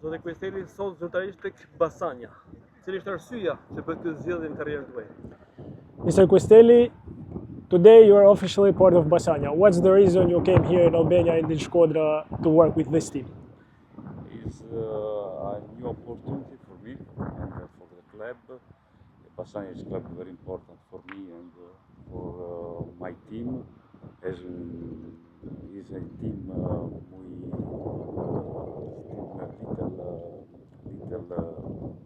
Zoti Kuesteli sot zyrtarisht tek Basanja. Cili është arsyeja që bën këtë zgjedhje në karrierën tuaj? Mr. Kuesteli, today you are officially part of Basanja. What's the reason you came here in Albania and in Shkodra to work with this team? It's a new opportunity for me and for the club. Basanja is a club very important for me and for my team. As is a team little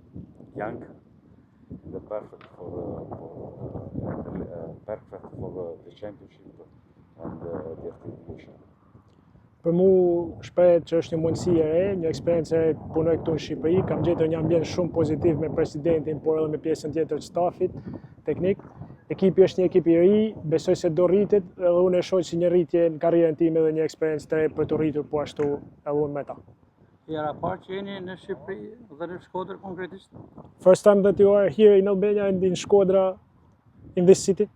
young, and perfect for the championship and the division. Për mu shprehet që është një mundësi e re, një eksperiencë e re të punoj këtu në Shqipëri. Kam gjetur një ambient shumë pozitiv me presidentin, por edhe me pjesën tjetër të stafit teknik. Ekipi është një ekip i ri, besoj se do rritet dhe unë e shoh si një rritje në karrierën time dhe një eksperiencë të re për të rritur po ashtu edhe unë me ta. Jera parë që jeni në Shqipëri dhe në Shkodër konkretisht? First time that you are here in Albania and in Shkodra, in this city?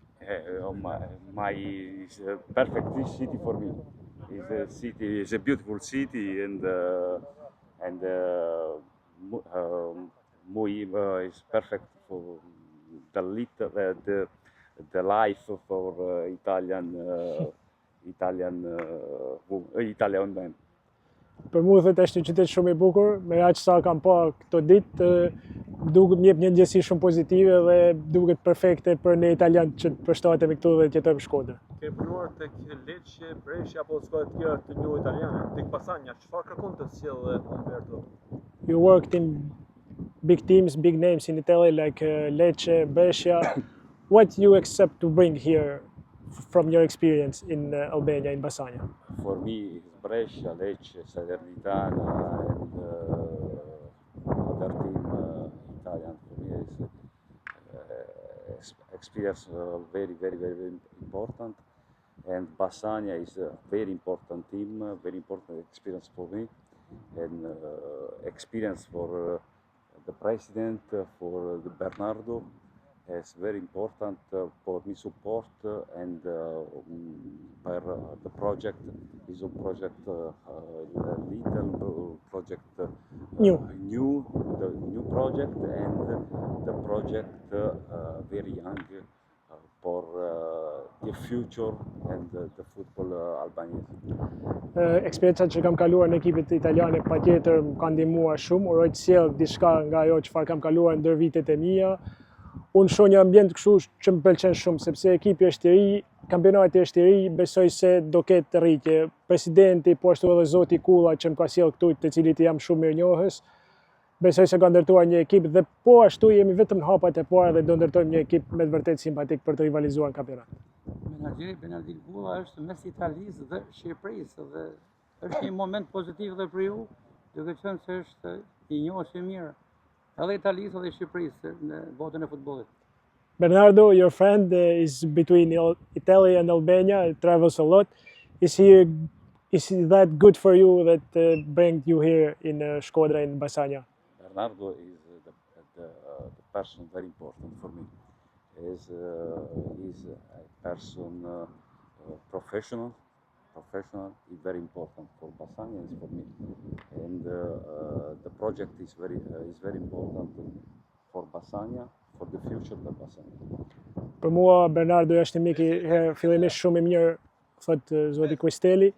My is a perfect city for me. It's a beautiful city and is perfect for the life for Italian man. Për mua thot është një qytet shumë i bukur, me aq sa kam pa këto ditë, duket më jep një ndjesi shumë pozitive dhe duket perfekte për ne italianë që përshtatemi këtu dhe të jetojmë në Shkodër. Ke punuar tek Lecce, Brescia apo skuadra të tjera të njohura italiane, tek Basanja, çfarë kërkon të sjellë Umberto? You worked in big teams, big names in Italy like Lecce, Brescia. What you accept to bring here from your experience in Albania, in Basanja? For me, Brescia, Lecce, Salernitana, and other team Italian. For me, is experience very important. And Basanja is a very important team, very important experience for me, and experience for the president, for the Bernardo. It's very important for me support and per the project is a project little project new project and the project very young for the future and the football Albania. Eksperiencat që kam kaluar në ekipet italiane patjetër më kanë ndihmuar shumë, uroj të sjell diçka nga ajo çfarë kam kaluar ndër vitet e mia. Unë shoh një ambient kështu që më pëlqen shumë, sepse ekipi është i ri, kampionati është i ri, besoj se do ketë rritje. Presidenti, po ashtu edhe zoti Kulla që më ka sjell këtu, të cilit jam shumë mirënjohës, besoj se ka ndërtuar një ekip dhe po ashtu jemi vetëm në hapat e para dhe do ndërtojmë një ekip me të vërtet simpatik për të rivalizuar në kampionat. Menaxheri Bernardin Kulla është mes Italisë dhe Shqipërisë dhe është një moment pozitiv dhe për ju, duke qenë se është i njohës i mirë. Edhe Italisë edhe Shqipërisë në botën e futbollit. Bernardo, your friend is between Italy and Albania, travels a lot. Is that good for you that bring you here in Shkodra in Basanja? Bernardo is the person very important for me. He's a person professional, is very important for Basanja and for me. And the project is very important for Basanja, for the future of Basanja. Për mua Bernardo është një mik fillimisht shumë i mirë, thot zoti Kuesteli,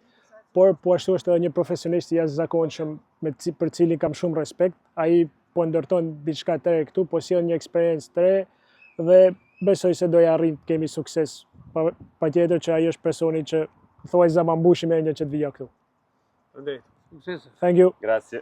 por po ashtu është edhe një profesionist i jashtëzakonshëm për cilin kam shumë respekt. Ai po ndërton diçka të re këtu, po sjell një eksperiencë të re dhe besoj se do ja arrijë të kemi sukses. Patjetër që ai është personi që thuaj zama mbushim e një që të vija këtu. Faleminderit. Sukses. Thank you. Grazie.